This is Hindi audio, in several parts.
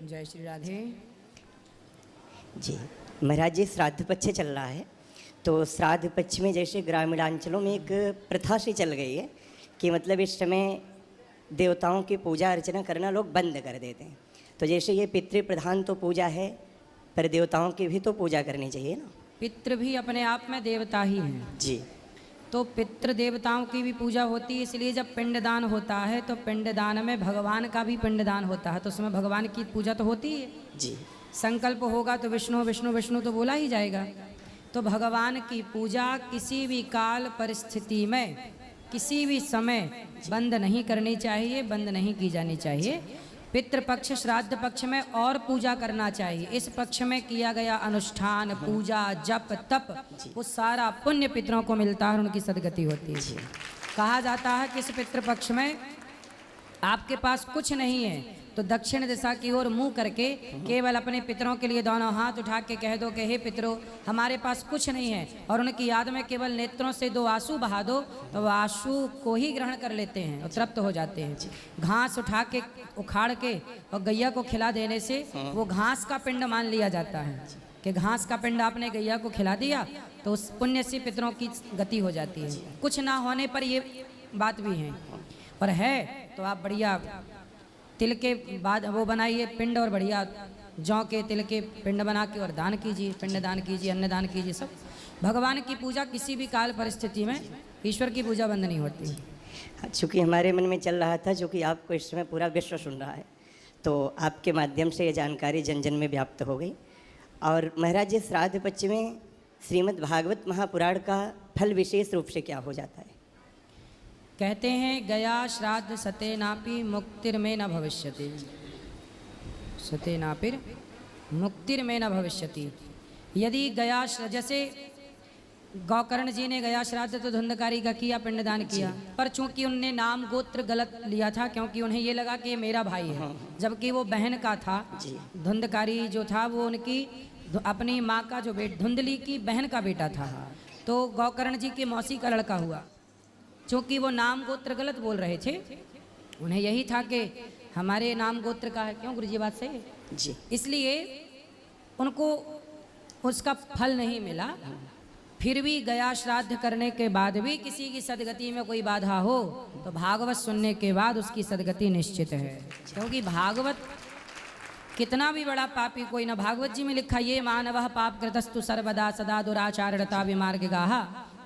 जय श्री राधे जी। महाराज जी, श्राद्ध पक्ष चल रहा है, तो श्राद्ध पक्ष में जैसे ग्रामीणांचलों में एक प्रथा सी चल गई है कि मतलब इस समय देवताओं की पूजा अर्चना करना लोग बंद कर देते हैं। तो जैसे ये पितृ प्रधान तो पूजा है, पर देवताओं की भी तो पूजा करनी चाहिए ना। पितृ भी अपने आप में देवता ही हैं जी। तो पितृ देवताओं की भी पूजा होती है। इसलिए जब पिंडदान होता है तो पिंडदान में भगवान का भी पिंडदान होता है, तो उसमें भगवान की पूजा तो होती है। जी। संकल्प होगा तो विष्णु विष्णु विष्णु तो बोला ही जाएगा। तो भगवान की पूजा किसी भी काल परिस्थिति में किसी भी समय बंद नहीं करनी चाहिए, बंद नहीं की जानी चाहिए। पितृपक्ष श्राद्ध पक्ष में और पूजा करना चाहिए। इस पक्ष में किया गया अनुष्ठान, पूजा, जप, तप, वो सारा पुण्य पितरों को मिलता है और उनकी सदगति होती है। कहा जाता है कि इस पितृपक्ष में आपके पास कुछ नहीं है तो दक्षिण दिशा की ओर मुंह करके केवल अपने पितरों के लिए दोनों हाथ उठा के कह दो कि हे पितरों, हमारे पास कुछ नहीं है, और उनकी याद में केवल नेत्रों से 2 आंसू बहा दो तो वो आंसू को ही ग्रहण कर लेते हैं और तृप्त हो जाते हैं। घास उठा के उखाड़ के और गैया को खिला देने से वो घास का पिंड मान लिया जाता है कि घास का पिंड आपने गैया को खिला दिया तो उस पुण्य से पितरों की गति हो जाती है। कुछ ना होने पर ये बात भी है, और है तो आप बढ़िया तिल के बाद वो बनाइए पिंड और बढ़िया जौ के तिल के पिंड बना के और दान कीजिए, पिंड दान कीजिए, अन्नदान कीजिए। सब भगवान की पूजा किसी भी काल परिस्थिति में ईश्वर की पूजा बंद नहीं होती। चूँकि हमारे मन में चल रहा था, चूँकि आपको इस समय पूरा विश्व सुन रहा है, तो आपके माध्यम से ये जानकारी जन जन में व्याप्त हो गई। और महाराज जी, श्राद्ध पक्ष में श्रीमद् भागवत महापुराण का फल विशेष रूप से क्या हो जाता है? कहते हैं गया श्राद्ध सते नापि मुक्तिर्मे न भविष्यति, सते नापिर मुक्तिर्मे न भविष्यति। यदि गया, जैसे गौकर्ण जी ने गया श्राद्ध तो धुंधकारी का किया, पिंडदान किया, पर चूंकि उनने नाम गोत्र गलत लिया था, क्योंकि उन्हें ये लगा कि ये मेरा भाई है, जबकि वो बहन का था। धुंधकारी जो था वो उनकी अपनी माँ का जो धुंधली की बहन का बेटा था, तो गौकर्ण जी के मौसी का लड़का हुआ। चूँकि वो नाम गोत्र गलत बोल रहे थे, उन्हें यही था कि हमारे नाम गोत्र का है। क्यों गुरुजी, बात सही है जी। इसलिए उनको उसका फल नहीं मिला। फिर भी गया श्राद्ध करने के बाद भी किसी की सदगति में कोई बाधा हो तो भागवत सुनने के बाद उसकी सदगति निश्चित है। क्योंकि भागवत कितना भी बड़ा पापी कोई ना, भागवत जी में लिखा ये मानवः पाप कृतस्तु सर्वदा सदा दुराचारणता विमार्गगाः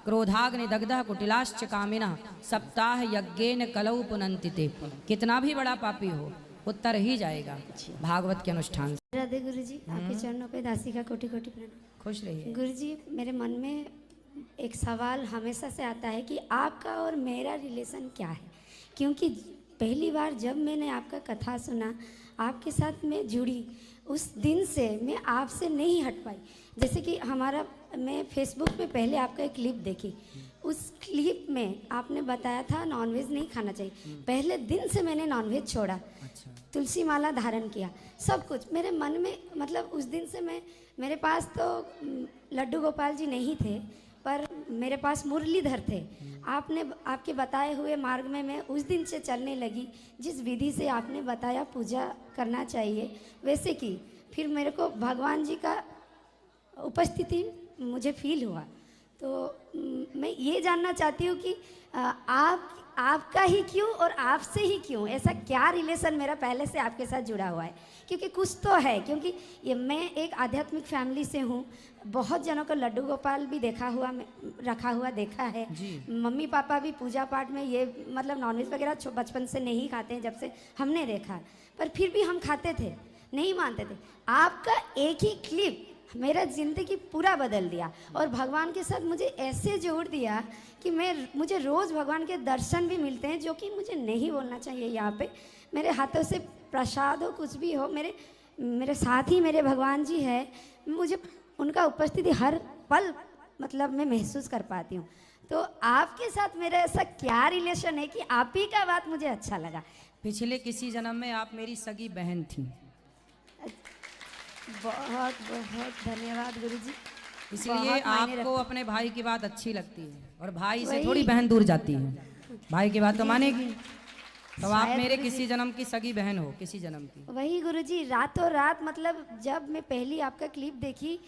क्रोधाग्नि दग्धः कुटिलाश्च कामिनः सप्ताह यज्ञेन कलौ पुनन्तिते। कितना भी बड़ा पापी हो उत्तर ही जाएगा भागवत के अनुष्ठान से। राधे गुरुजी, आपके चरणों पे दासी का कोटि कोटि प्रणाम। खुश रहिए गुरुजी। मेरे मन में एक सवाल हमेशा से आता है कि आपका और मेरा रिलेशन क्या है, क्योंकि पहली बार जब मैंने आपका कथा सुना, आपके साथ मैं जुड़ी, उस दिन से मैं आपसे नहीं हट पाई। जैसे कि मैं फेसबुक पे पहले आपका एक क्लिप देखी, उस क्लिप में आपने बताया था नॉनवेज नहीं खाना चाहिए। पहले दिन से मैंने नॉनवेज छोड़ा। अच्छा। तुलसी माला धारण किया, सब कुछ मेरे मन में, मतलब उस दिन से मेरे पास तो लड्डू गोपाल जी नहीं थे, पर मेरे पास मुरलीधर थे। आपके बताए हुए मार्ग में मैं उस दिन से चलने लगी। जिस विधि से आपने बताया पूजा करना चाहिए वैसे की, फिर मेरे को भगवान जी का उपस्थिति मुझे फील हुआ। तो मैं ये जानना चाहती हूँ कि आपका ही क्यों और आपसे ही क्यों, ऐसा क्या रिलेशन मेरा पहले से आपके साथ जुड़ा हुआ है? क्योंकि कुछ तो है, क्योंकि मैं एक आध्यात्मिक फैमिली से हूँ। बहुत जनों को लड्डू गोपाल भी रखा हुआ देखा है। मम्मी पापा भी पूजा पाठ में ये मतलब नॉनवेज वगैरह बचपन से नहीं खाते हैं, जब से हमने देखा, पर फिर भी हम खाते थे, नहीं मानते थे। आपका एक ही क्लिप मेरा ज़िंदगी पूरा बदल दिया और भगवान के साथ मुझे ऐसे जोड़ दिया कि मुझे रोज़ भगवान के दर्शन भी मिलते हैं, जो कि मुझे नहीं बोलना चाहिए यहाँ पे। मेरे हाथों से प्रसाद हो, कुछ भी हो, मेरे साथ ही मेरे भगवान जी है। मुझे उनका उपस्थिति हर पल मतलब मैं महसूस कर पाती हूँ। तो आपके साथ मेरा ऐसा क्या रिलेशन है कि आप ही का बात मुझे अच्छा लगा? पिछले किसी जन्म में आप मेरी सगी बहन थी। बहुत बहुत धन्यवाद गुरुजी। इसलिए आपको अपने भाई की बात अच्छी लगती है और भाई से थोड़ी बहन दूर जाती है। भाई की बात तो मानेगी। तो आप शायद मेरे गुरुजी- किसी जन्म की सगी बहन हो, किसी जन्म की। वही गुरुजी, रातों रात मतलब जब मैं पहली आपका क्लिप देखी,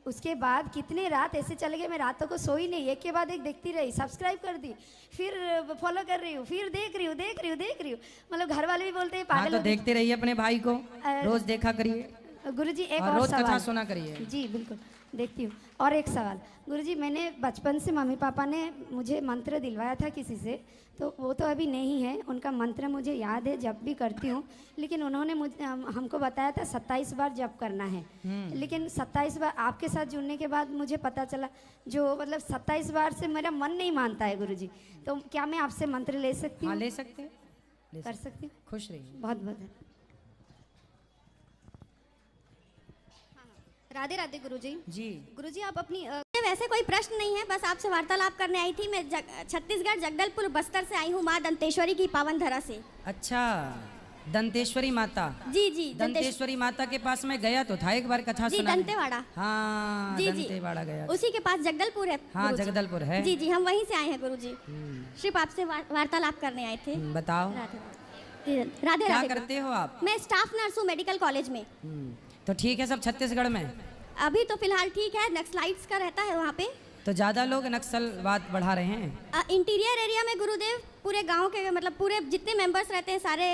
उसके बाद कितने रात ऐसे चले गए, मैं रातों को सोई नहीं, एक के बाद एक देखती रही, सब्सक्राइब कर दी, फिर फॉलो कर रही हूँ, फिर देख रही हूँ। मतलब घर वाले भी बोलते हैं हाँ पागल तो हो गई। देखते रहिए अपने भाई को, रोज देखा करिए गुरुजी एक और और रोज कथा सवाल। सुना करिए। जी बिल्कुल, देखती हूँ। और एक सवाल गुरुजी, मैंने बचपन से मम्मी पापा ने मुझे मंत्र दिलवाया था किसी से, तो वो तो अभी नहीं है, उनका मंत्र मुझे याद है जब भी करती हूँ, लेकिन उन्होंने मुझे हमको बताया था 27 बार जप करना है। लेकिन 27 बार आपके साथ जुड़ने के बाद मुझे पता चला जो मतलब 27 बार से मेरा मन नहीं मानता है गुरुजी, तो क्या मैं आपसे मंत्र ले सकती हाँ हूँ? ले सकते हैं, ले कर सकते सकती हूँ? हैं। खुश रहिए। बहुत बहुत धन्यवाद। राधे राधे गुरुजी। जी गुरुजी आप अपनी वैसे कोई प्रश्न नहीं है, बस आपसे वार्तालाप करने आई थी। मैं छत्तीसगढ़ जगदलपुर बस्तर से आई हूँ, माँ दंतेश्वरी की पावन धरा से। अच्छा, दंतेश्वरी माता। जी जी दंतेश्वरी माता के पास मैं गया तो था एक बार, कथा जी सुना। दंतेवाड़ा। हाँ जी जी दंतेवाड़ा गया था। उसी के पास जगदलपुर है। हाँ गुरुजी। जगदलपुर है। जी जी हम वहीं से आए हैं गुरुजी, सिर्फ आपसे वार्तालाप करने आए थे। बताओ राधे राधे क्या राधे। करते हो आप? मैं स्टाफ नर्स हूँ मेडिकल कॉलेज में। तो ठीक है, सब छत्तीसगढ़ में अभी तो फिलहाल ठीक है, नक्सलाइट्स का रहता है वहाँ पे। तो ज्यादा लोग नक्सलवाद बढ़ा रहे हैं। इंटीरियर एरिया में गुरुदेव पूरे गांव के मतलब पूरे जितने मेंबर्स रहते हैं सारे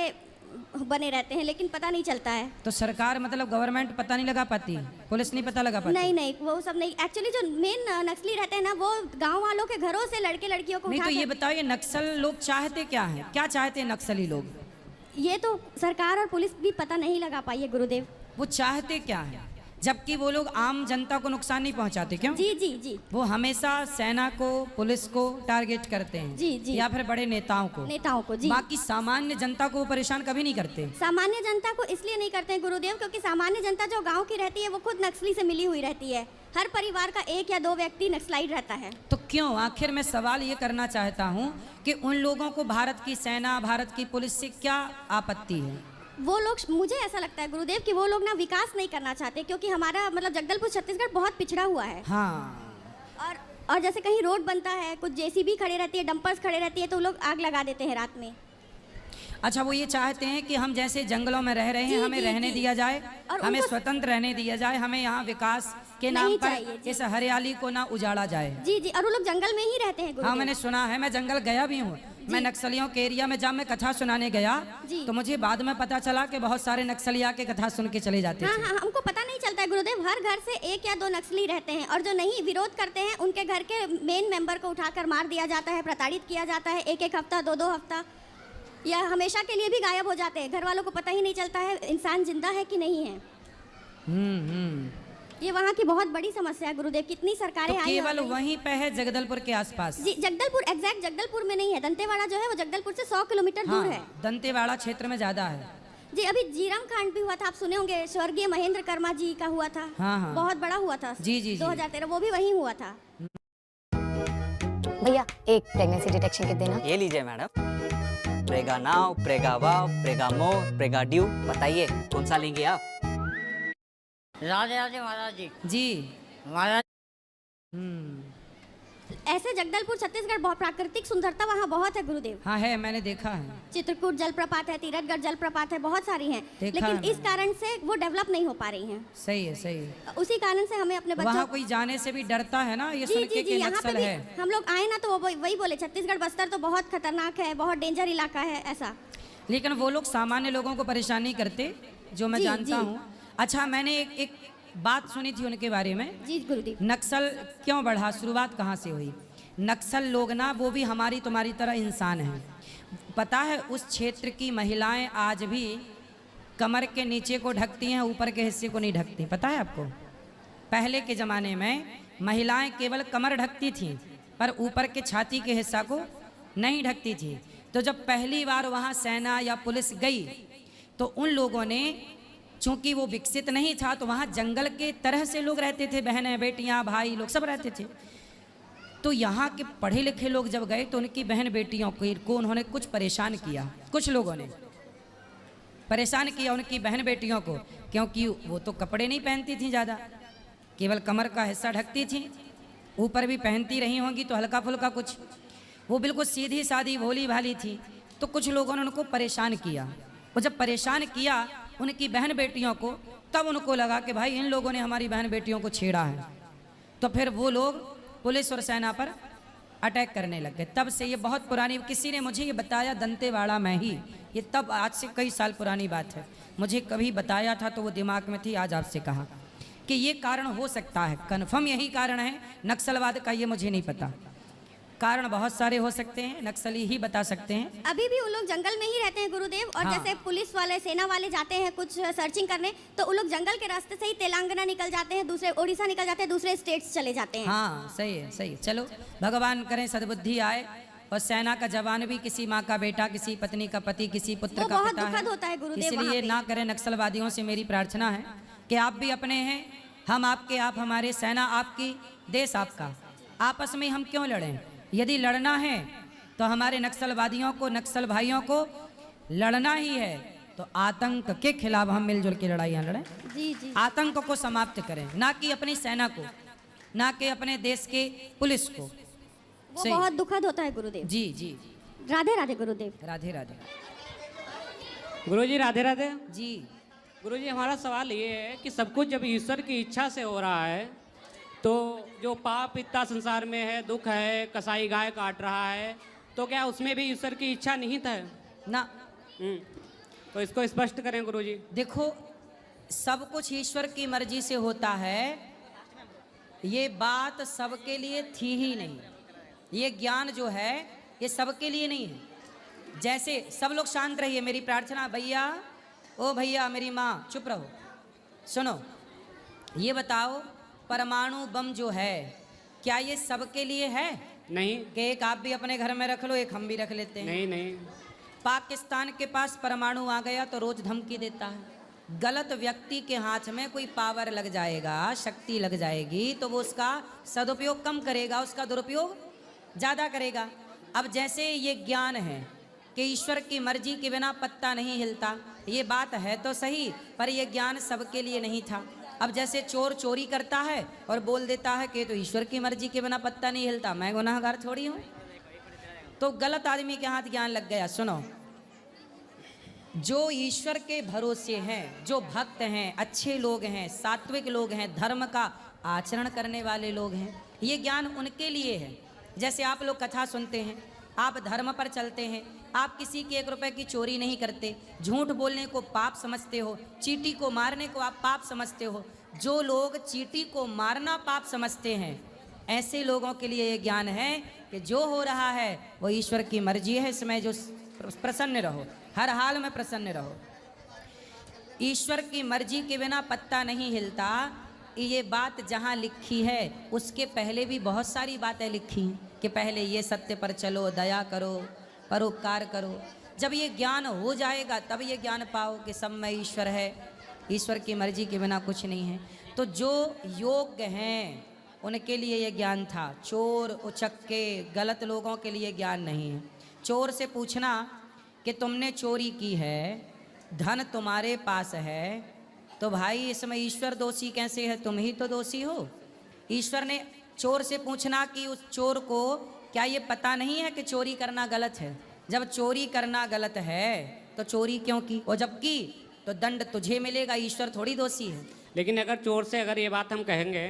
बने रहते हैं, लेकिन पता नहीं चलता है। तो सरकार मतलब गवर्नमेंट पता नहीं लगा पाती, पुलिस नहीं पता लगा पाती? नहीं नहीं वो सब नहीं, एक्चुअली जो मेन नक्सली रहते हैं ना, वो गांव वालों के घरों से लड़के लड़कियों को नहीं तो उठाकर- ये बताओ, ये नक्सल लोग चाहते क्या है, क्या चाहते हैं नक्सली लोग? ये तो सरकार और पुलिस भी पता नहीं लगा पाई है गुरुदेव। वो चाहते क्या है, जबकि वो लोग आम जनता को नुकसान नहीं पहुंचाते? क्यों? जी जी जी वो हमेशा सेना को, पुलिस को टारगेट करते हैं। जी, जी। या फिर बड़े नेताओं को। नेताओं को। जी बाकी सामान्य जनता को वो परेशान कभी नहीं करते। सामान्य जनता को इसलिए नहीं करते हैं गुरुदेव, क्योंकि सामान्य जनता जो गांव की रहती है वो खुद नक्सली से मिली हुई रहती है। हर परिवार का 1 या 2 व्यक्ति नक्सलाइट रहता है। तो क्यों? आखिर मैं सवाल ये करना चाहता हूँ कि उन लोगों को भारत की सेना, भारत की पुलिस से क्या आपत्ति है? वो लोग, मुझे ऐसा लगता है गुरुदेव कि वो लोग ना विकास नहीं करना चाहते, क्योंकि हमारा मतलब जगदलपुर छत्तीसगढ़ बहुत पिछड़ा हुआ है। हाँ और जैसे कहीं रोड बनता है, कुछ जेसीबी खड़े रहती है, डंपर्स खड़े रहती है, तो लोग आग लगा देते हैं रात में। अच्छा, वो ये चाहते हैं कि हम जैसे जंगलों में रह रहे हैं जी, हमें जी, रहने जी। दिया जाए, और हमें उनको- स्वतंत्र रहने दिया जाए, हमें यहाँ विकास के नाम नहीं पर चाहिए, जी। इस हरियाली को ना उजाड़ा जाए। जी जी और वो लोग जंगल में ही रहते हैं हाँ गुरुदेव। मैंने सुना है, मैं जंगल गया भी हूँ। मैं नक्सलियों के एरिया में जब मैं कथा सुनाने गया जी। तो मुझे बाद में पता चला कि बहुत सारे नक्सली आके कथा सुन के चले जाते हाँ थे। हाँ हमको पता नहीं चलता है गुरुदेव, हर घर से 1 या 2 नक्सली रहते हैं, और जो नहीं विरोध करते हैं उनके घर के मेन मेंबर को उठाकर मार दिया जाता है, प्रताड़ित किया जाता है, 1-1 हफ्ता 2-2 हफ्ता या हमेशा के लिए भी गायब हो जाते हैं। घर वालों को पता ही नहीं चलता है इंसान जिंदा है कि नहीं है। ये वहाँ की बहुत बड़ी समस्या है गुरुदेव। कितनी सरकारें तो आई केवल और गई। वहीं पे है जगदलपुर के आसपास? जी जगदलपुर, एग्जैक्ट जगदलपुर में नहीं है, दंतेवाड़ा जो है वो जगदलपुर से 100 किलोमीटर दूर है। दंतेवाड़ा क्षेत्र में ज्यादा है। जी अभी जीरम कांड भी हुआ था, आप सुने होंगे, स्वर्गीय महेंद्र कर्मा जी का हुआ था। हाँ, हाँ। बहुत बड़ा हुआ था। जी, जी, जी। 2013 वो भी वहीं हुआ था। भैया एक प्रेगनेंसी डिटेक्शन किट देना। ये लीजिए मैडम। प्रेगा नाव, प्रेगा वाव, प्रेगा मोर, प्रेगा ड्यू, बताइए कौन सा लेंगे आप? राधे राधे महाराज जी। जी महाराज ऐसे जगदलपुर छत्तीसगढ़ बहुत प्राकृतिक सुंदरता वहाँ बहुत है गुरुदेव। हाँ है, मैंने देखा है। चित्रकूट जलप्रपात है, तीरथगढ़ जलप्रपात है, बहुत सारी हैं, देखा लेकिन है इस कारण से वो डेवलप नहीं हो पा रही हैं। सही है, सही है। उसी कारण से हमें अपने बच्चों वहाँ कोई जाने से भी डरता है ना, ये जी सुन जी के जी कि यहाँ पे नक्सल भी है। हम लोग आए ना तो वो वही बोले छत्तीसगढ़ बस्तर तो बहुत खतरनाक है, बहुत डेंजर इलाका है ऐसा। लेकिन वो लोग सामान्य लोगों को परेशान नहीं करते, जो मैं जी, जानता जी। हूँ। अच्छा, मैंने एक बात सुनी थी उनके बारे में। जी गुरुदेव। नक्सल क्यों बढ़ा, शुरुआत कहाँ से हुई? नक्सल लोग ना वो भी हमारी तुम्हारी तरह इंसान हैं। पता है उस क्षेत्र की महिलाएं आज भी कमर के नीचे को ढकती हैं, ऊपर के हिस्से को नहीं ढकती। पता है आपको? पहले के ज़माने में महिलाएं केवल कमर ढकती थीं, पर ऊपर के छाती के हिस्सा को नहीं ढकती थी। तो जब पहली बार वहाँ सेना या पुलिस गई तो उन लोगों ने, चूंकि वो विकसित नहीं था, तो वहाँ जंगल के तरह से लोग रहते थे, बहनें, बेटियाँ, भाई लोग सब रहते थे। तो यहाँ के पढ़े लिखे लोग जब गए तो उनकी बहन बेटियों को उन्होंने कुछ परेशान किया। कुछ लोगों ने परेशान किया उनकी बहन बेटियों को, क्योंकि वो तो कपड़े नहीं पहनती थी ज़्यादा, केवल कमर का हिस्सा ढकती थी, ऊपर भी पहनती रही होंगी तो हल्का फुल्का कुछ। वो बिल्कुल सीधी सादी भोली भाली थी। तो कुछ लोगों ने उनको परेशान किया। और जब परेशान किया उनकी बहन बेटियों को, तब उनको लगा कि भाई इन लोगों ने हमारी बहन बेटियों को छेड़ा है। तो फिर वो लोग पुलिस और सेना पर अटैक करने लग गए। तब से ये बहुत पुरानी, किसी ने मुझे ये बताया दंतेवाड़ा में ही, ये तब आज से कई साल पुरानी बात है, मुझे कभी बताया था तो वो दिमाग में थी, आज आपसे कहा कि ये कारण हो सकता है। कन्फर्म यही कारण है, नक्सलवाद का ये मुझे नहीं पता, कारण बहुत सारे हो सकते हैं, नक्सली ही बता सकते हैं। अभी भी उन लोग जंगल में ही रहते हैं गुरुदेव, और हाँ। जैसे पुलिस वाले सेना वाले जाते हैं कुछ सर्चिंग करने, तो उन लोग जंगल के रास्ते से ही तेलंगाना निकल जाते हैं, दूसरे उड़ीसा निकल जाते हैं, दूसरे स्टेट्स चले जाते हैं। हाँ सही है, सही है। चलो भगवान करें सद्बुद्धि आए, और सेना का जवान भी किसी माँ का बेटा, किसी पत्नी का पति, किसी पुत्र वो का बहुत पिता दुखद होता है गुरुदेव वहाँ इसलिए पे। ना करें। नक्सलवादियों से मेरी प्रार्थना है कि आप भी अपने हैं, हम आपके, आप हमारे, सेना आपकी, देश आपका। आपस में हम क्यों लड़ें? यदि लड़ना है तो हमारे नक्सलवादियों को, नक्सल भाइयों को लड़ना ही है तो आतंक के खिलाफ हम मिलजुल के लड़ाइयाँ लड़ें, जी जी। आतंक को समाप्त करें, ना कि अपनी सेना को, ना कि अपने देश के पुलिस को। वो सही। बहुत दुखद होता है गुरुदेव। जी जी, राधे राधे गुरुदेव। राधे राधे। गुरुजी राधे राधे। जी गुरुजी हमारा सवाल ये है कि सब कुछ जब ईश्वर की इच्छा से हो रहा है, तो जो पाप इतना संसार में है, दुख है, कसाई गाय काट रहा है, तो क्या उसमें भी ईश्वर की इच्छा निहित है? ना, तो इसको स्पष्ट करें गुरुजी। देखो सब कुछ ईश्वर की मर्जी से होता है, ये बात सबके लिए थी ही नहीं। ये ज्ञान जो है ये सबके लिए नहीं है। जैसे सब लोग शांत रहिए, मेरी प्रार्थना। भैया, ओ भैया, मेरी माँ चुप रहो, सुनो। ये बताओ परमाणु बम जो है क्या ये सबके लिए है? नहीं कि एक आप भी अपने घर में रख लो, एक हम भी रख लेते हैं। नहीं नहीं। पाकिस्तान के पास परमाणु आ गया तो रोज धमकी देता है। गलत व्यक्ति के हाथ में कोई पावर लग जाएगा, शक्ति लग जाएगी, तो वो उसका सदुपयोग कम करेगा, उसका दुरुपयोग ज़्यादा करेगा। अब जैसे ये ज्ञान है कि ईश्वर की मर्जी के बिना पत्ता नहीं हिलता, ये बात है तो सही, पर यह ज्ञान सबके लिए नहीं था। अब जैसे चोर चोरी करता है और बोल देता है कि तो ईश्वर की मर्जी के बिना पत्ता नहीं हिलता, मैं गुनाहगार थोड़ी हूँ, तो गलत आदमी के हाथ ज्ञान लग गया। सुनो, जो ईश्वर के भरोसे हैं, जो भक्त हैं, अच्छे लोग हैं, सात्विक लोग हैं, धर्म का आचरण करने वाले लोग हैं, ये ज्ञान उनके लिए है। जैसे आप लोग कथा सुनते हैं, आप धर्म पर चलते हैं, आप किसी के 1 रुपए की चोरी नहीं करते, झूठ बोलने को पाप समझते हो, चींटी को मारने को आप पाप समझते हो। जो लोग चींटी को मारना पाप समझते हैं, ऐसे लोगों के लिए ये ज्ञान है कि जो हो रहा है वो ईश्वर की मर्जी है, इसमें जो प्रसन्न रहो, हर हाल में प्रसन्न रहो। ईश्वर की मर्जी के बिना पत्ता नहीं हिलता, ये बात जहाँ लिखी है उसके पहले भी बहुत सारी बातें लिखी कि पहले ये सत्य पर चलो, दया करो, परोपकार करो। जब ये ज्ञान हो जाएगा तब ये ज्ञान पाओ कि सब में ईश्वर है, ईश्वर की मर्जी के बिना कुछ नहीं है। तो जो योग्य हैं उनके लिए ये ज्ञान था, चोर उचक्के गलत लोगों के लिए ज्ञान नहीं है। चोर से पूछना कि तुमने चोरी की है, धन तुम्हारे पास है, तो भाई इसमें ईश्वर दोषी कैसे है? तुम ही तो दोषी हो। ईश्वर ने चोर से पूछना कि उस चोर को क्या ये पता नहीं है कि चोरी करना गलत है? जब चोरी करना गलत है तो चोरी क्यों की? और जब की तो दंड तुझे मिलेगा, ईश्वर थोड़ी दोषी है। लेकिन अगर चोर से अगर ये बात हम कहेंगे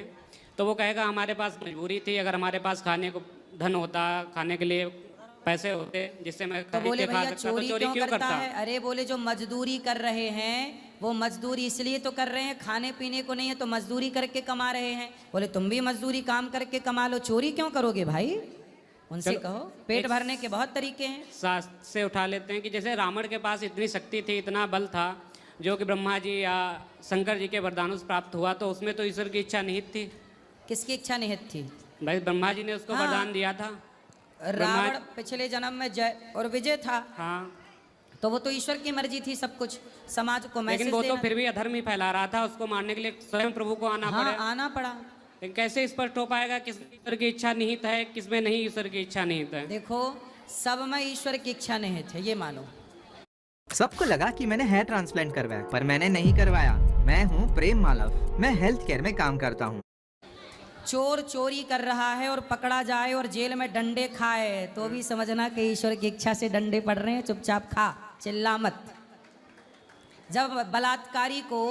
तो वो कहेगा हमारे पास मजबूरी थी, अगर हमारे पास खाने को धन होता, खाने के लिए पैसे होते जिससे मैं तो बोले खा भैया सकता, तो चोरी क्यों करता करता? है? अरे बोले जो मजदूरी कर रहे हैं वो मजदूरी इसलिए तो कर रहे हैं, खाने पीने को नहीं है तो मजदूरी करके कमा रहे हैं। बोले तुम भी मजदूरी काम करके कमा लो, चोरी क्यों करोगे भाई? उनसे कहो पेट भरने के बहुत तरीके हैं। शास्त्र से उठा लेते हैं कि जैसे रावण के पास इतनी शक्ति थी, इतना बल था, जो कि ब्रह्मा जी या शंकर जी के वरदानों से प्राप्त हुआ, तो उसमें तो ईश्वर की इच्छा निहित थी। किसकी इच्छा निहित थी? भाई ब्रह्मा जी ने उसको हाँ। वरदान दिया था। रावण पिछले जन्म में जय और विजय था, हाँ, तो वो तो ईश्वर की मर्जी थी सब कुछ समाज को मैसेज लेकिन वो तो देना। फिर भी अधर्म ही फैला रहा था, उसको मारने के लिए स्वयं प्रभु को आना हाँ पड़े। आना पड़ा। लेकिन कैसे स्पष्ट हो पाएगा किसमें ईश्वर की इच्छा निहित है, किसमें नहीं ईश्वर की इच्छा निहित है? देखो सब में ईश्वर की इच्छा निहित है, ये मानो। सबको लगा कि मैंने हेयर ट्रांसप्लांट करवाया, पर मैंने नहीं करवाया। मैं हूँ प्रेम मालव, मैं हेल्थ केयर में काम करता हूँ। चोर चोरी कर रहा है और पकड़ा जाए और जेल में डंडे खाए तो भी समझना कि ईश्वर की इच्छा से डंडे पड़ रहे हैं, चुपचाप खा, चिल्ला मत। जब बलात्कारी को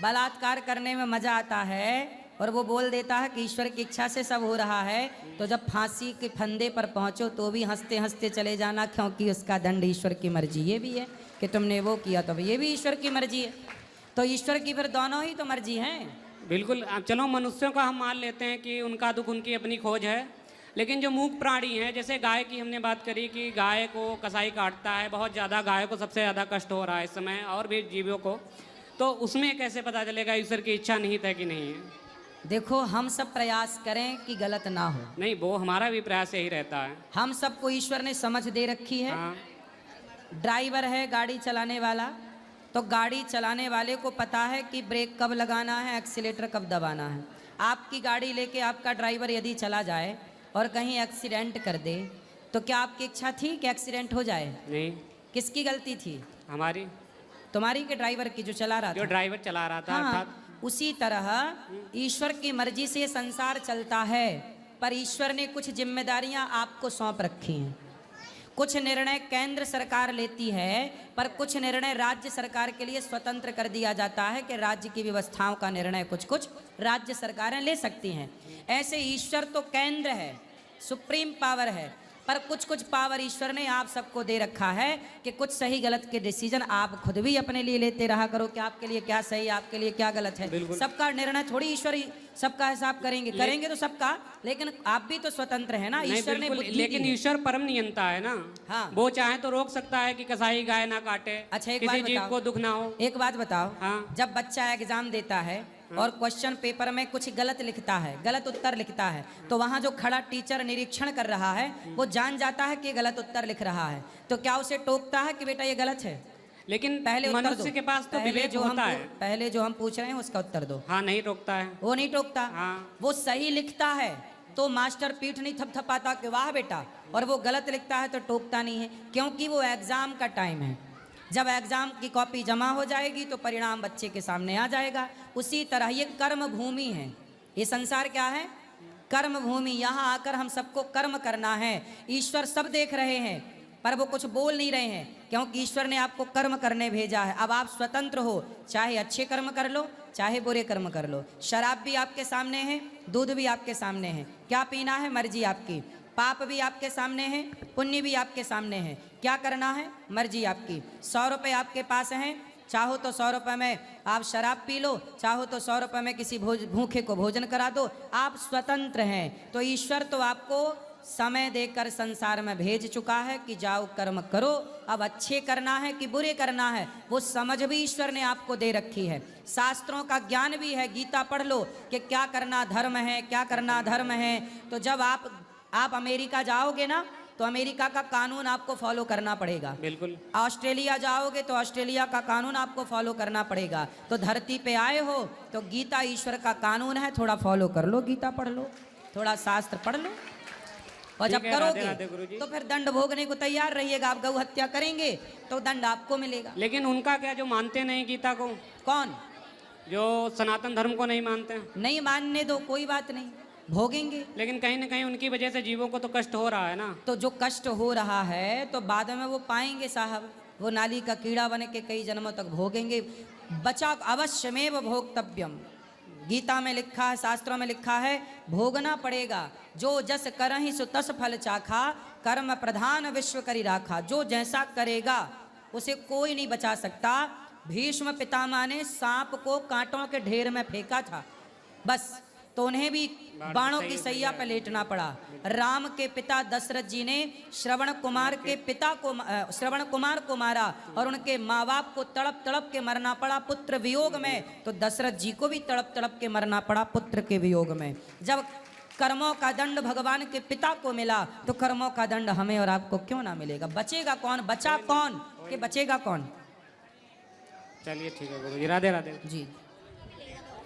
बलात्कार करने में मजा आता है और वो बोल देता है कि ईश्वर की इच्छा से सब हो रहा है, तो जब फांसी के फंदे पर पहुंचो तो भी हंसते हंसते चले जाना, क्योंकि उसका दंड ईश्वर की मर्जी। ये भी है कि तुमने वो किया तो ये भी ईश्वर की मर्जी है। तो ईश्वर की फिर दोनों ही तो मर्जी हैं। बिल्कुल। अब चलो मनुष्यों का हम मान लेते हैं कि उनका दुख उनकी अपनी खोज है, लेकिन जो मूक प्राणी हैं, जैसे गाय की हमने बात करी कि गाय को कसाई काटता है, बहुत ज़्यादा गाय को सबसे ज़्यादा कष्ट हो रहा है इस समय, और भी जीवों को, तो उसमें कैसे पता चलेगा ईश्वर की इच्छा निहित है कि नहीं है? देखो, हम सब प्रयास करें कि गलत ना हो। नहीं, वो हमारा भी प्रयास यही रहता है। हम सबको ईश्वर ने समझ दे रखी है। हाँ। ड्राइवर है गाड़ी चलाने वाला, तो गाड़ी चलाने वाले को पता है कि ब्रेक कब लगाना है, एक्सीलेटर कब दबाना है। आपकी गाड़ी लेके आपका ड्राइवर यदि चला जाए और कहीं एक्सीडेंट कर दे, तो क्या आपकी इच्छा थी कि एक्सीडेंट हो जाए? नहीं। किसकी गलती थी? हमारी। तुम्हारी के ड्राइवर की, जो चला रहा था? जो ड्राइवर चला रहा था। हाँ, उसी तरह ईश्वर की मर्जी से संसार चलता है, पर ईश्वर ने कुछ जिम्मेदारियां आपको सौंप रखी हैं। कुछ निर्णय केंद्र सरकार लेती है, पर कुछ निर्णय राज्य सरकार के लिए स्वतंत्र कर दिया जाता है कि राज्य की व्यवस्थाओं का निर्णय कुछ कुछ राज्य सरकारें ले सकती हैं। ऐसे ईश्वर तो केंद्र है, सुप्रीम पावर है, पर कुछ कुछ पावर ईश्वर ने आप सबको दे रखा है कि कुछ सही गलत के डिसीजन आप खुद भी अपने लिए लेते रहा करो कि आपके लिए क्या सही, आपके लिए क्या गलत है। सबका निर्णय थोड़ी ईश्वर ही सबका हिसाब करेंगे तो सबका, लेकिन आप भी तो स्वतंत्र है ना। ईश्वर ने बुद्धि लेकिन दी है। ईश्वर परम नियंता है ना। हाँ। वो चाहे तो रोक सकता है कि कसाई गाय ना काटे, अच्छा, एक किसी बात जीव बताओ, को दुख ना हो। एक बात बताओ। हाँ। जब बच्चा एग्जाम देता है और क्वेश्चन पेपर में कुछ गलत लिखता है, गलत उत्तर लिखता है, तो वहाँ जो खड़ा टीचर निरीक्षण कर रहा है वो जान जाता है कि ये गलत उत्तर लिख रहा है, तो क्या उसे टोकता है कि बेटा ये गलत है? लेकिन पहले उत्तर दो। मनुष्य के पास तो विवेक होता है। पहले जो हम पूछ रहे हैं उसका उत्तर दो। हाँ, नहीं टोकता है। वो नहीं टोकता। हाँ। वो सही लिखता है तो मास्टर पीठ नहीं थपथपाता कि वाह बेटा, और वो गलत लिखता है तो टोकता नहीं है, क्योंकि वो एग्जाम का टाइम है। जब एग्जाम की कॉपी जमा हो जाएगी तो परिणाम बच्चे के सामने आ जाएगा। उसी तरह ये कर्म भूमि है। ये संसार क्या है? कर्म भूमि। यहाँ आकर हम सबको कर्म करना है। ईश्वर सब देख रहे हैं, पर वो कुछ बोल नहीं रहे हैं, क्योंकि ईश्वर ने आपको कर्म करने भेजा है। अब आप स्वतंत्र हो, चाहे अच्छे कर्म कर लो, चाहे बुरे कर्म कर लो। शराब भी आपके सामने है, दूध भी आपके सामने है, क्या पीना है मर्जी आपकी। पाप भी आपके सामने है, पुण्य भी आपके सामने है, क्या करना है मर्जी आपकी। 100 रुपये आपके पास हैं, चाहो तो 100 रुपये में आप शराब पी लो, चाहो तो 100 रुपये में किसी भूखे को भोजन करा दो। आप स्वतंत्र हैं। तो ईश्वर तो आपको समय देकर संसार में भेज चुका है कि जाओ कर्म करो। अब अच्छे करना है कि बुरे करना है, वो समझ भी ईश्वर ने आपको दे रखी है। शास्त्रों का ज्ञान भी है, गीता पढ़ लो कि क्या करना धर्म है, क्या करना धर्म है। तो जब आप अमेरिका जाओगे ना, तो अमेरिका का कानून आपको फॉलो करना पड़ेगा। बिल्कुल। ऑस्ट्रेलिया जाओगे तो ऑस्ट्रेलिया का कानून आपको फॉलो करना पड़ेगा। तो धरती पे आए हो तो गीता ईश्वर का कानून है, थोड़ा फॉलो कर लो, गीता पढ़ लो, थोड़ा शास्त्र पढ़ लो, और जब करोगे तो फिर दंड भोगने को तैयार रहिएगा। आप गौ हत्या करेंगे तो दंड आपको मिलेगा। लेकिन उनका क्या, जो मानते नहीं गीता को? कौन? जो सनातन धर्म को नहीं मानते हैं। नहीं मानने दो, कोई बात नहीं, भोगेंगे। लेकिन कहीं ना कहीं उनकी वजह से जीवों को तो कष्ट हो रहा है ना। तो जो कष्ट हो रहा है तो बाद में वो पाएंगे साहब, वो नाली का कीड़ा बन के कई जन्मों तक भोगेंगे। बचा अवश्यमेव भोक्तव्यम, गीता में लिखा है, शास्त्रों में लिखा है, भोगना पड़ेगा। जो जस करहि सो तस फल चाखा, कर्म प्रधान विश्व करी राखा। जो जैसा करेगा उसे कोई नहीं बचा सकता। भीष्म पितामह ने सांप को कांटों के ढेर में फेंका था, बस, तो उन्हें भी बाणों की सैया पर लेटना पड़ा। राम के पिता दशरथ जी ने श्रवण कुमार को मारा और उनके माँ बाप को तड़प तड़प के मरना पड़ा पुत्र वियोग में। तो दशरथ जी को भी तड़प तड़प के मरना पड़ा पुत्र के वियोग में। जब कर्मों का दंड भगवान के पिता को मिला तो कर्मों का दंड हमें और आपको क्यों ना मिलेगा? बचेगा कौन? बचा कौन कि बचेगा कौन? चलिए ठीक है गुरु जी, राधे राधे जी।